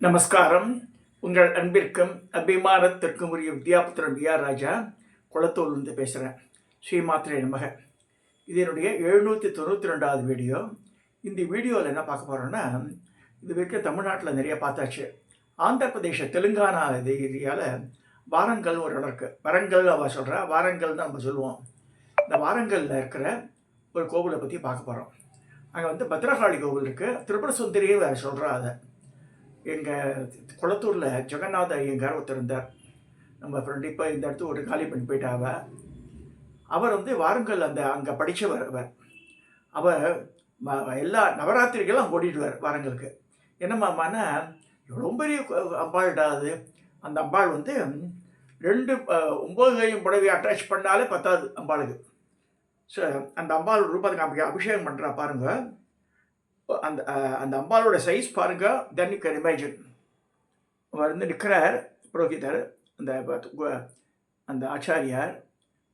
நமஸ்காரம். உங்கள் அன்பிற்கும் அபிமானத்திற்கும் உரிய வித்யாபுத்திரன் விஆர் ராஜா குளத்தூர்லேருந்து பேசுகிறேன். ஸ்ரீமாத்திரை நமக. இது என்னுடைய 792வது வீடியோ. இந்த வீடியோவில் என்ன பார்க்க போகிறோன்னா, இது வரைக்கும் தமிழ்நாட்டில் நிறைய பார்த்தாச்சு. ஆந்திர பிரதேச தெலுங்கானா ஏரியாவில் வாரங்கல் ஒரு இடம் இருக்குது. வரங்கல் அவள் சொல்கிறா, வாரங்கல் தான் நம்ம சொல்லுவோம். இந்த வாரங்கலில் இருக்கிற ஒரு கோவிலை பற்றி பார்க்க போகிறோம். அங்கே பத்ரகாளி கோவில் இருக்குது. திரிபுர சுந்தரியே வேறு சொல்கிறா. அதை எங்கள் குளத்தூரில் ஜெகநாத ஐயங்கார் ஒருத்தர் இருந்தார், நம்ம ஃப்ரெண்டு. இப்போ இந்த இடத்து ஒரு காலி பண்ணி போயிட்டாவ. அவர் வாரங்கள் அங்கே படித்தவர். அவர் எல்லா நவராத்திரிகளும் ஓடிடுவார் வாரங்களுக்கு. என்னம்மான்னா, ரொம்ப பெரிய அம்பாள்டா அது. அந்த அம்பாள் 2 9 கையும் புடவை அட்டாச் பண்ணாலே பத்தாது அம்பாளுக்கு. ஸோ அந்த அம்பாள் ரூபத்துக்கு அபிஷேகம் பண்ணுறா பாருங்க. அந்த அந்த அம்பாளோட சைஸ் பாருங்க. Then you can imagine. அவர் நிற்கிறார் புரோகிதர், அந்த ஆச்சாரியார்.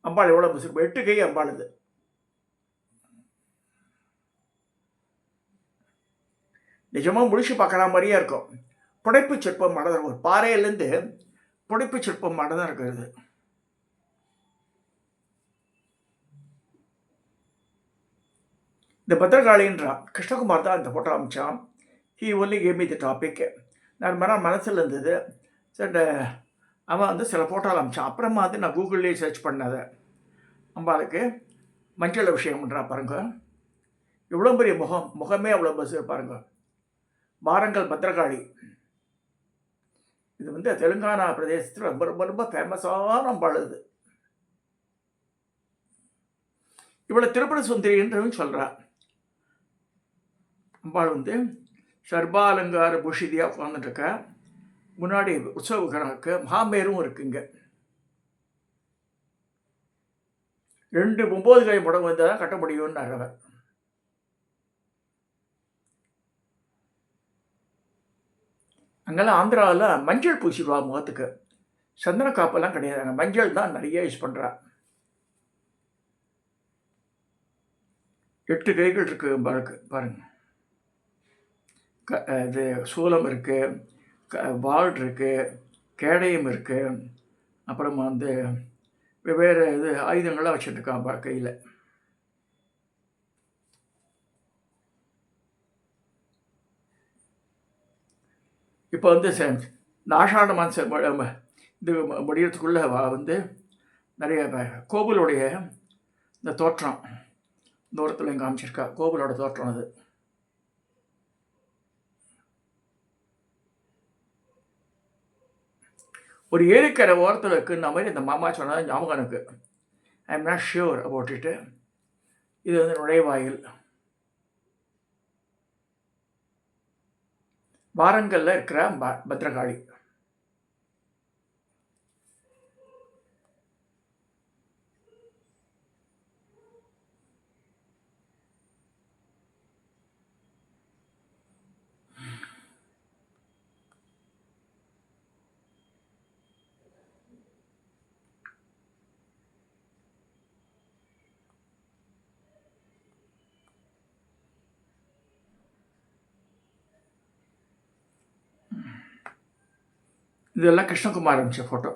அம்பாள் எவ்வளோ 8 கை அம்பாள். இது நிஜமாக முடிச்சு பார்க்குற மாதிரியே இருக்கும். புடைப்பு சிற்பம் மடதான், ஒரு பாறையிலேருந்து புடைப்பு சிற்பம் மடதான் இருக்கிறது. இந்த பத்திரகாளின்றா கிருஷ்ணகுமார் தான் இந்த ஃபோட்டோ அமிச்சான். He only came the topic. நான் மனசில் இருந்தது. சரி, அவன் சில ஃபோட்டோவில் அமிச்சான். அப்புறமா நான் கூகுள்லேயே சர்ச் பண்ணதை. அம்பாளுக்கு மஞ்சள் அபிஷேகம் பண்ணுறா பாருங்க. இவ்வளோ பெரிய முகமே அவ்வளோ பஸ் பாருங்க. வாரங்கல் பத்திரகாளி. இது தெலுங்கானா பிரதேசத்தில் ரொம்ப ரொம்ப ரொம்ப ஃபேமஸான அம்பாள். இது இவ்வளோ திரிபுர சுந்தரின்றன்னு சொல்கிறா. அம்பாள் சர்பாலங்கார பூஷிதியாக உட்காந்துட்டுருக்கா. முன்னாடி உற்சவ விக்கிரகருக்கு மகாமேரும் இருக்குங்க. 2 9 கை புடவை தான் கட்ட முடியும்னு அவர். அங்கெல்லாம் ஆந்திராவில் மஞ்சள் பூசிடுவா முகத்துக்கு. சந்தன காப்பெல்லாம் கிடையாது, அங்கே மஞ்சள் தான் நிறைய யூஸ் பண்ணுறா. 8 கைகள் இருக்குது அம்பாளுக்கு பாருங்கள். இது சூலம் இருக்குது, வாள் இருக்குது, கேடயம் இருக்குது. அப்புறமா வெவ்வேறு ஆயுதங்கள்லாம் வச்சுட்டுருக்கான் கையில். இப்போ இந்த ஆஷாட மாதம் இது முடியறதுக்குள்ளே நிறைய கோவிலுடைய இந்த தோற்றம் தூரத்தில் இங்கே காமிச்சிருக்கா. கோவிலோட தோற்றம் அது. ஒரு ஏரிக்கரை ஓரத்தில் இருக்குன்ற மாதிரி இந்த மாமா சொன்னது ஞாபகம் எனக்கு. I am not sure about இட்டு. இது நுழைவாயில். வாரங்கல்ல இருக்கிற பத்ரகாளி. இதெல்லாம் கிருஷ்ணகுமார் அமிச்ச ஃபோட்டோ.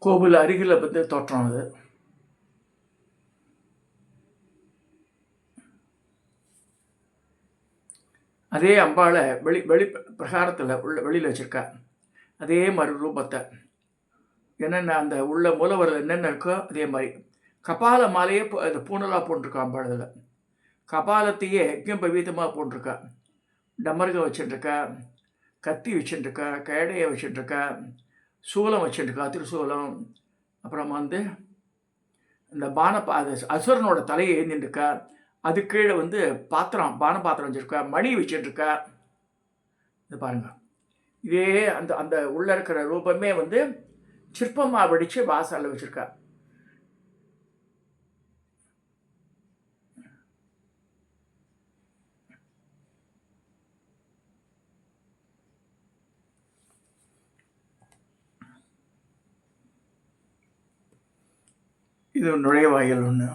கோவில் அருகில் தோற்றம் அது. அதே அம்பாளை வெளி பிரகாரத்தில் வெளியில் வச்சுருக்கா. அதே மாதிரி ரூபத்தை என்னென்ன அந்த உள்ள மூலவரில் என்னென்ன இருக்கோ அதே மாதிரி. கபால மாலையே அது பூனலாக போட்டிருக்கா அம்பாள். அதில் கபாலத்தையே எங்கேயும் பவீதமாக போட்டிருக்கா. டமருகம் வச்சுட்டுருக்கா, கத்தி வச்சுட்டுருக்கா, கேடையை வச்சுட்டுருக்கா, சூலம் வச்சுட்டுருக்கா, திருசூலம். அப்புறமா இந்த அசுரனோட தலையை ஏந்திட்டுருக்கா. அது கீழே பாத்திரம், பாத்திரம் வச்சுருக்கா, மணி வச்சுட்டுருக்கா. இது பாருங்கள். இதே அந்த உள்ளே இருக்கிற ரூபமே சிற்பமாக வடித்து வாசலில் வச்சுருக்கா. இது நுழைவாயில் ஒன்று.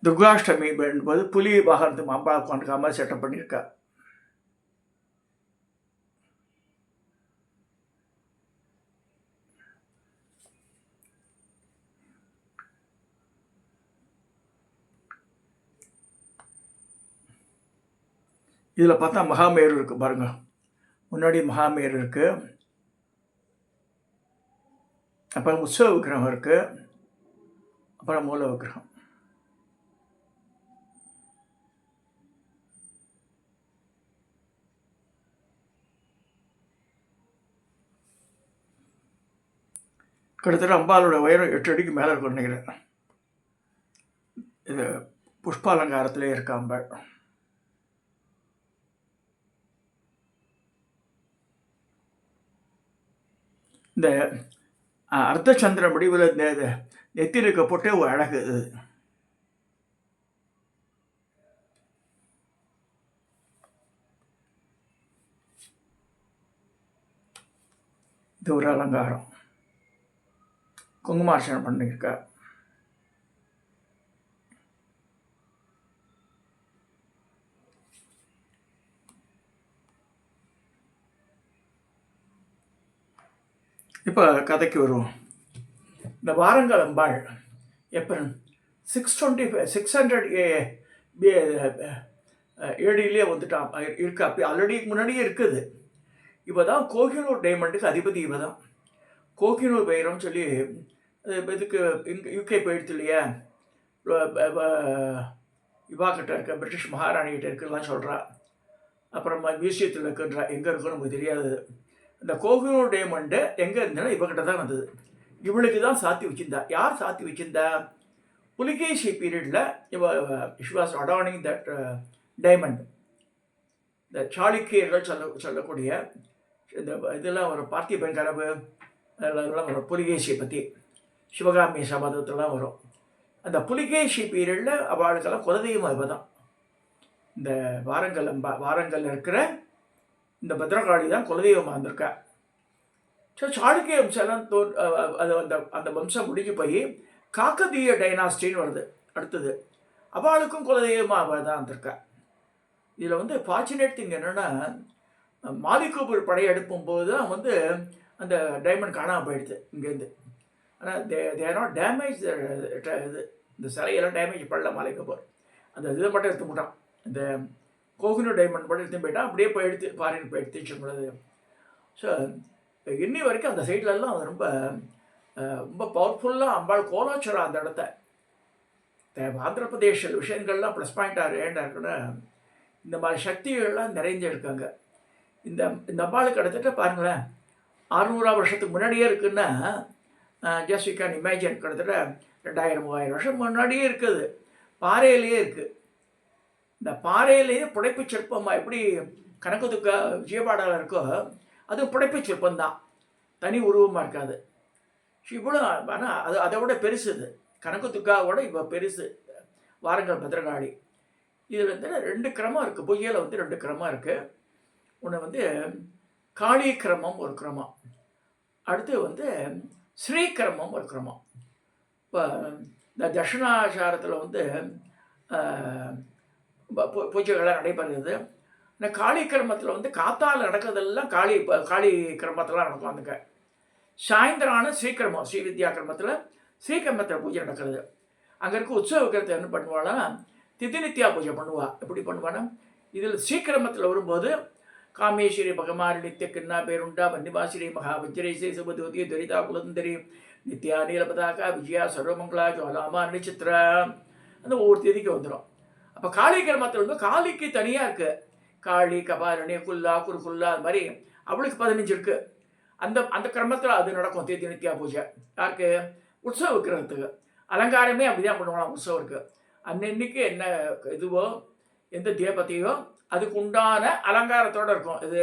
துர்காஷ்டமி என்பது புலி வாகனத்து அம்பாள் உட்காந்துருக்க மாதிரி செட்டப் பண்ணியிருக்கா. இதில் பார்த்தா மகாமேரு இருக்குது பாருங்க. முன்னாடி மகாமேரு இருக்குது, அப்புறம் உற்சவ விக்கிரகம் இருக்குது, அப்புறம் மூல விக்கிரகம். கிட்டத்தட்ட அம்பாலோட உயரம் 8 அடிக்கு மேலே இருக்கும் நினைக்கிறேன். இது புஷ்பாலங்காரத்திலே இருக்க அம்பாள். இந்த அர்த்தச்சந்திர முடிவில் இந்த நெத்தியில் இருக்க போட்டே ஒரு அழகு. இது ஒரு அலங்காரம். குங்குமார்ச்சனை பண்ணியிருக்கா. இப்போ கதைக்கு வருவோம். இந்த வாரங்கல் அம்பாள் எப்போ 600 ஏடியிலே வந்துட்டான் இருக்கா. அப்போ ஆல்ரெடி முன்னாடியே இருக்குது. இப்போ தான் கோஹினூர் டைமண்டுக்கு அதிபதி இவ தான். கோஹினூர் வைரம்னு சொல்லி இதுக்கு யூகே போயிடுது இல்லையா, இவா கிட்ட இருக்க பிரிட்டிஷ் மகாராணிகிட்ட இருக்குலாம் சொல்கிறா. அப்புறமா மியூசியத்தில் இருக்குன்றா. எங்கே இருக்குன்னு நமக்கு தெரியாது. இந்த கோஹினூர் டைமண்டு எங்கே இருந்ததுன்னா இவகிட்ட தான் வந்தது. இவளுக்கு தான் சாத்தி வச்சிருந்தா. யார் சாத்தி வச்சிருந்தா? புலிகேசி பீரியடில் ஷி வாஸ் அடார்னிங் தட் டைமண்ட். இந்த சாளுக்கியர்கள் சொல்லக்கூடிய இந்த இதெல்லாம் வரும், பார்த்திபன் கனவு அதெல்லாம் வரும். புலிகேசியை பற்றி சிவகாமி சபதத்தெல்லாம் வரும். அந்த புலிகேசி பீரியடில் அவளுக்கெல்லாம் குலதெய்வம் இவ தான். இந்த வாரங்கல் இருக்கிற இந்த பத்ரகாளி தான் குலதெய்வமாக இருந்திருக்கா. ஸோ சாளுக்கிய வம்சம்லாம் அது அந்த வம்சம் முடிஞ்சு போய் காக்கதீய டைனாஸ்டின்னு வருது அடுத்தது. அவளுக்கும் குலதெய்வமாக அவள் தான் இருந்திருக்கா. இதில் ஃபார்ச்சுனேட் திங் என்னென்னா, மாலிகூபர் படையெடுப்பும் போது தான் அந்த டைமண்ட் காணாமல் போயிடுது இங்கேருந்து. ஆனால் தே ஆர் நாட் டேமேஜ். இது இந்த சிலையெல்லாம் டேமேஜ் பண்ணல மாலிகூபர். அந்த இதை மட்டும் எடுத்து போட்டான். இந்த கோஹினூர் டைமண்ட் மட்டும் எடுத்து போயிட்டான். அப்படியே போய் எடுத்து ஃபாரின் போய் எடுத்து வச்சுக்கூடாது. ஸோ இன்னி வரைக்கும் அந்த சைட்லலாம் ரொம்ப ரொம்ப பவர்ஃபுல்லாக அம்பாள் கோலாச்சுரா அந்த இடத்த. ஆந்திர பிரதேஷ் விஷயங்கள்லாம் ப்ளஸ் பாயிண்ட்டாக ஏண்டா இருக்குன்னா, இந்த மாதிரி சக்திகள்லாம் நிறைஞ்சு இருக்காங்க. இந்த அம்பாளுக்கு கிட்டத்தட்ட பாருங்களேன், 600 வருஷத்துக்கு முன்னாடியே இருக்குன்னா, ஜஸ்ட் யூ கேன் இமேஜின், கிட்டத்தட்ட 2000-3000 வருஷம் முன்னாடியே இருக்குது. பாறையிலேயே இருக்குது. இந்த பாறையிலேயே புடைப்பு சிற்பமாக எப்படி கனகதுர்கா விஜயவாடாவில் இருக்கோ, அது புடைப்பு சிற்பந்தான், தனி உருவமாக இருக்காது. இவ்வளோ ஆனால் அதை விட பெருசு. இது கனகதுர்காவோட இப்போ பெருசு வாரங்கல் பத்ரகாளி. இதில் 2 கிரமம் இருக்குது. பூஜையில் 2 கிரமம் இருக்குது. ஒன்று காளி கிரமம் ஒரு கிரமம், அடுத்து ஸ்ரீகிரமம் ஒரு கிரமம். இப்போ இந்த தட்சிணாச்சாரத்தில் பூஜைகள்லாம் நடைபெறுகிறது. இந்த காளி கிரமத்தில் காத்தால் நடக்கிறதெல்லாம் காளி கிரமத்தெல்லாம் நடக்கும். அதுங்க சாயந்தரம் ஸ்ரீகிரமம், ஸ்ரீவித்யா கிரமத்தில் ஸ்ரீகிரமத்தில் பூஜை நடக்கிறது. அங்கே இருக்க உற்சவ விக்கிரத்தை என்ன பண்ணுவாள்னா, திதிநித்யா பூஜை பண்ணுவாள். எப்படி பண்ணுவான்னா, இதில் ஸ்ரீகிரமத்தில் வரும்போது காமேஸ்வரி பகமாரி நித்திய கிண்ணா பேருண்டா வன்னிவாசிரி மகா வஜ்ரேசே சுபதோதிய துரிதா குலந்தரி நித்யா நீலபதாக்கா விஜயா சர்வமங்களா ஜோலாமா நட்சத்திரா அந்த ஒவ்வொரு தேதிக்கு வந்துடும். அப்போ காளி கிரமத்தில் காளிக்கு தனியாக இருக்குது. காளி, கபாரணி, குல்லா, குருகுல்லா, அது மாதிரி அவளுக்கு 15 இருக்குது. அந்த கிரமத்தில் அது நடக்கும். தேதி நித்யா பூஜை யாருக்கு? உற்சவ விக்கிரகத்துக்கு. அலங்காரமே அப்படிதான் பண்ணுவாங்க உற்சவருக்கு. அன்னைக்கு என்ன இதுவோ எந்த தேவத்தையோ அதுக்கு உண்டான அலங்காரத்தோடு இருக்கும். இது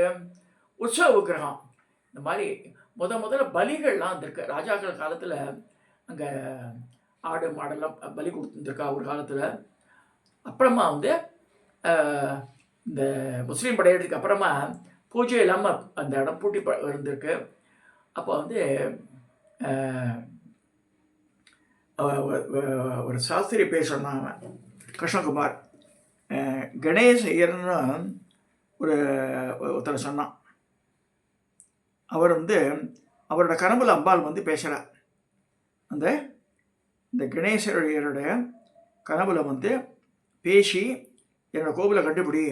உற்சவ விக்கிரகம். இந்த மாதிரி முதல்ல பலிகள்லாம் வந்திருக்கு. ராஜாக்கள் காலத்தில் அங்கே ஆடு மாடெல்லாம் பலி கொடுத்துருக்கா ஒரு காலத்தில். அப்புறமா வந்து இந்த முஸ்லீம் படையெடுத்துக்கு அப்புறமா பூஜை இல்லாமல் அந்த இடம் பூட்டி இருந்திருக்கு. அப்போ வந்து ஒரு சாஸ்திரி பேர் சொன்னாங்க, கிருஷ்ணகுமார். கணேஷ் ஐயர்னு ஒருத்தர் சொன்னான். அவர் வந்து அவரோட கனவுல அம்பாள் வந்து பேசுகிறார். இந்த கணேசருடைய கனவுல வந்து பேசி என்னோடய கோவிலை கண்டுபிடி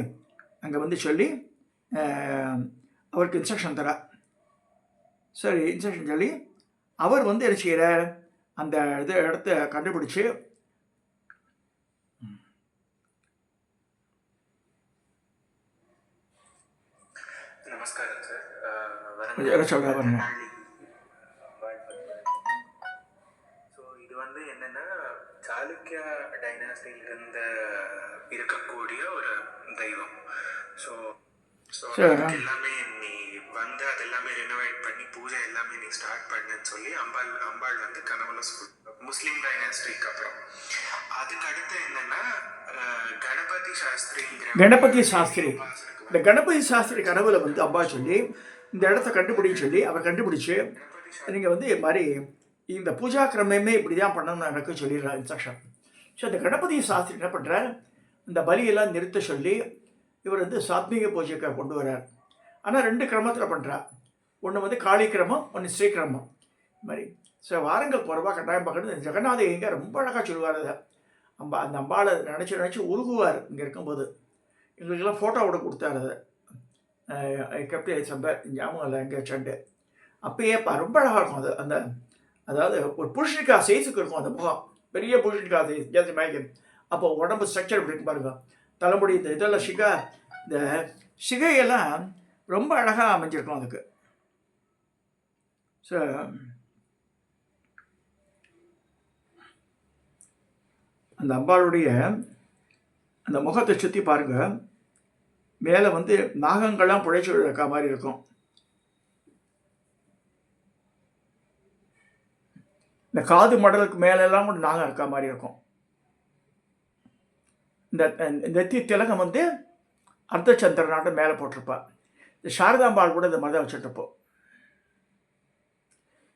அங்கே வந்து சொல்லி அவருக்கு இன்ஸ்ட்ரக்ஷன் தர. சரி, இன்ஸ்ட்ரக்ஷன் சொல்லி அவர் வந்து என்ன செய்கிறார், அந்த இடத்த கண்டுபிடிச்சி நமஸ்காரம் சார். சொல்கிறேன். ஸோ இது வந்து என்னென்னா சாளுக்கிய டைனாஸ்டியிலிருந்து இருக்கக்கூடிய ஒரு தெய்வம். ஸோ எல்லாமே நீ வந்து அது எல்லாமே ரெனோவேட் பண்ணி பூஜை எல்லாமே நீ ஸ்டார்ட் பண்ணுன்னு சொல்லி அம்பாள் வந்து கனவுல முஸ்லீம் டைனாஸ்டிக்கு அப்புறம். அதுக்கு அடுத்து என்னன்னா கணபதி சாஸ்திரி. இந்த கணபதி சாஸ்திரி கனவுல வந்து அம்பா சொல்லி இந்த இடத்த கண்டுபிடின்னு சொல்லி அவர் கண்டுபிடிச்சு நீங்கள் வந்து இது மாதிரி இந்த பூஜா கிரமமே இப்படி தான் பண்ணணும்னு எனக்கு சொல்லிடுறார் இன்ஸ்ட்ரக்ஷன். ஸோ இந்த கணபதி சாஸ்திரி என்ன பண்ணுறார், இந்த பலியெல்லாம் நிறுத்த சொல்லி இவர் வந்து சாத்மீக பூஜைக்கு கொண்டு வர்றார். ஆனால் 2 கிரமத்தில் பண்ணுறார். ஒன்று வந்து காளி கிரமம், ஒன்று ஸ்ரீகிரமம். இது மாதிரி ஸோ வாரங்கள் போகிறவா கட்டாயம் பார்க்கணும். ஜெகநாத எங்கே ரொம்ப அழகாக சொல்லுவார். அதை அந்த அம்பாளை நினச்சி உருகுவார். இங்கே இருக்கும்போது எங்களுக்கெல்லாம் ஃபோட்டோவோட கொடுத்தாரு. அதை கேப்டன் சம்பர் ஞாபகம் இல்லை எங்கே சண்டு. அப்பயே ரொம்ப அழகாக இருக்கும் அது. அதாவது ஒரு புருஷனுக்கா சைஸுக்கு இருக்கும் அந்த முகம், பெரிய புருஷனுக்கா சைஸ் ஜாஸ்தி மயக்கம். அப்போ உடம்பு ஸ்ட்ரக்சர் இப்படி இருக்கு பாருங்க. தலைமுடி இந்த இதெல்லாம் இந்த சிகையெல்லாம் ரொம்ப அழகாக அமைஞ்சிருக்கும் அதுக்கு. ஸோ அந்த அம்பாளுடைய அந்த முகத்தை சுற்றி பாருங்கள். மேலே வந்து நாகங்கள்லாம் புழைச்சி இருக்க மாதிரி இருக்கும். இந்த காது மடலுக்கு மேலெல்லாம் கூட நாகம் இருக்க மாதிரி இருக்கும். இந்த நெத்தி திலகம் வந்து அர்த்தச்சந்திரனாட்ட மேலே போட்டிருப்பா. இந்த சாரதாம்பாள் கூட இந்த மாதிரி தான் வச்சுட்ருப்போம்.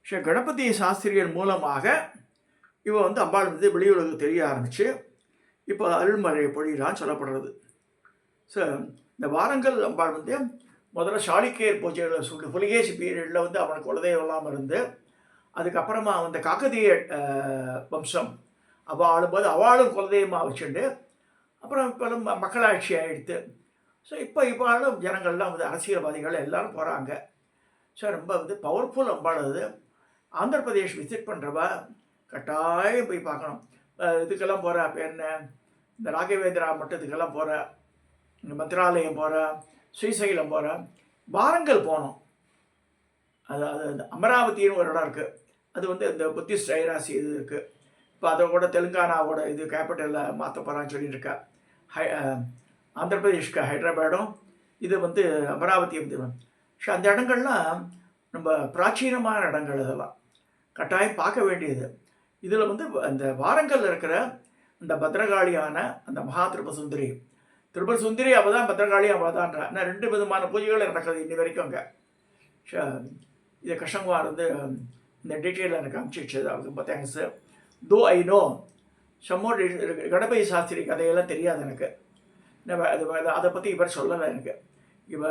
ஸ்ரீ கணபதி சாஸ்திரியர் மூலமாக இவ வந்து அம்பாள் வந்து வெளியுலகு தெரிய ஆரம்பித்து இப்போ அருள்மழை பொழிகிறான்னு சொல்லப்படுறது. ஸோ இந்த வாரங்கள் அம்பாள் வந்து முதல்ல சாளுக்கியர் பூஜைகளை சொல்லி புலிகேசி பீரியடில் வந்து அவனுக்கு குலதெய்வம் இல்லாமல் இருந்து, அதுக்கப்புறமா அந்த காக்கதிய வம்சம் அவள் ஆளும்போது அவளும் குலதெய்வமாக வச்சுட்டு அப்புறம் இப்போ மக்களாட்சி ஆகிடுது. ஸோ இப்போ ஆளும் ஜனங்கள்லாம் வந்து அரசியல்வாதிகள் எல்லோரும் போகிறாங்க. ஸோ ரொம்ப வந்து பவர்ஃபுல் அம்பாள் அது. ஆந்திர பிரதேஷ் விசிட் பண்ணுறவா கட்டாயம் போய் பார்க்கணும். இதுக்கெல்லாம் போகிற பேர் என்ன, இந்த ராகவேந்திரா மட்டத்துக்கெல்லாம் போகிற, இங்கே மந்திராலயம் போகிற, ஸ்ரீசைலம் போகிற, வாரங்கள் போனோம். அது அமராவதினு ஒரு இடம் இருக்குது. அது வந்து இந்த புத்திஸ்ட் ஐராசி இது இருக்குது. இப்போ அதை கூட தெலுங்கானாவோட இது கேபிட்டலில் மாற்ற போகிறான்னு சொல்லியிருக்கா. ஆந்திர பிரதேஷ்க்கு ஹைதராபாடும், இது வந்து அமராவதி வந்து. ஸோ அந்த இடங்கள்லாம் ரொம்ப பிராச்சீனமான இடங்கள். இதெல்லாம் கட்டாயம் பார்க்க வேண்டியது. இதில் வந்து அந்த வாரங்கள் இருக்கிற அந்த பத்ரகாளியான அந்த மகா திருபசுந்தரி அவள் தான் பத்ரகாளி அவள் தான்றா. ஆனால் 2 விதமான பூஜைகள் நடக்குது இன்னி வரைக்கும் அங்கே. ஸோ இதை கிருஷ்ணகுமார் வந்து இந்த டீட்டெயிலில் எனக்கு அனுப்பிச்சிச்சு. அவருக்கு ரொம்ப தேங்க்ஸு. தோ ஐ நோ சம்மோ கணபதி சாஸ்திரி கதையெல்லாம் தெரியாது எனக்கு. அதை பற்றி இவர் சொல்லலை எனக்கு. இவ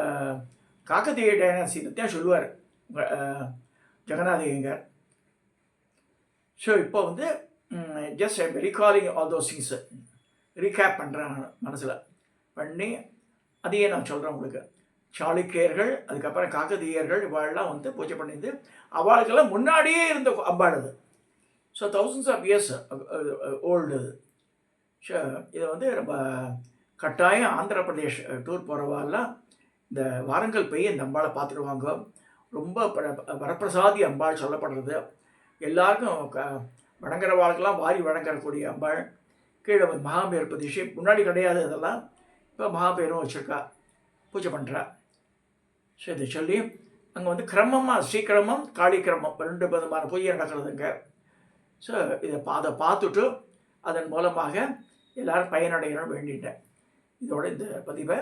காக்கதீய டைனாசின்னு சொல்லுவார் ஜெகநாதையங்கர். ஸோ இப்போ வந்து just I'm recalling all those things recap பண்ணுறேன் மனசில் பண்ணி அதையே நான் சொல்கிறேன் உங்களுக்கு. சாளுக்கியர்கள், அதுக்கப்புறம் காக்கதீயர்கள் இவாளெல்லாம் வந்து பூஜை பண்ணியிருந்து அவளுக்கெல்லாம் முன்னாடியே இருந்த அம்பாள் அது. So thousands of years old அது. ஸோ இதை வந்து ரொம்ப கட்டாயம் ஆந்திர பிரதேஷ் டூர் போகிறவாலாம் இந்த வாரங்கள் போய் இந்த அம்பாளை பார்த்துடுவாங்க. ரொம்ப வரப்பிரசாதி அம்பாள் சொல்லப்படுறது. எல்லாருக்கும் வணங்குற வாழ்க்கெல்லாம் வாரி வணங்கக்கூடிய அம்பாள். கீழே மகாபேர் பிரதேஷம் முன்னாடி கிடையாது, அதெல்லாம் இப்போ மகாபேரும் வச்சுருக்கா, பூஜை பண்ணுறா. ஸோ இதை சொல்லி அங்கே வந்து கிரமமாக ஸ்ரீகிரமம் காளி கிரமம் 2 விதமான பூஜை நடக்கிறதுங்க. ஸோ அதை பார்த்துட்டு அதன் மூலமாக எல்லோரும் பயனடையணும் வேண்டிட்டேன். இதோட இந்த பதிவை,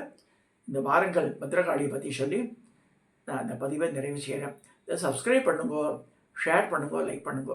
இந்த வாரங்கள் பத்ரகாளியை பற்றி சொல்லி நான் அந்த பதிவை நிறைவு செய்கிறேன். இதை சப்ஸ்கிரைப் பண்ணுங்க, ஷேர் பண்ணுங்க, லைக் பண்ணுங்க.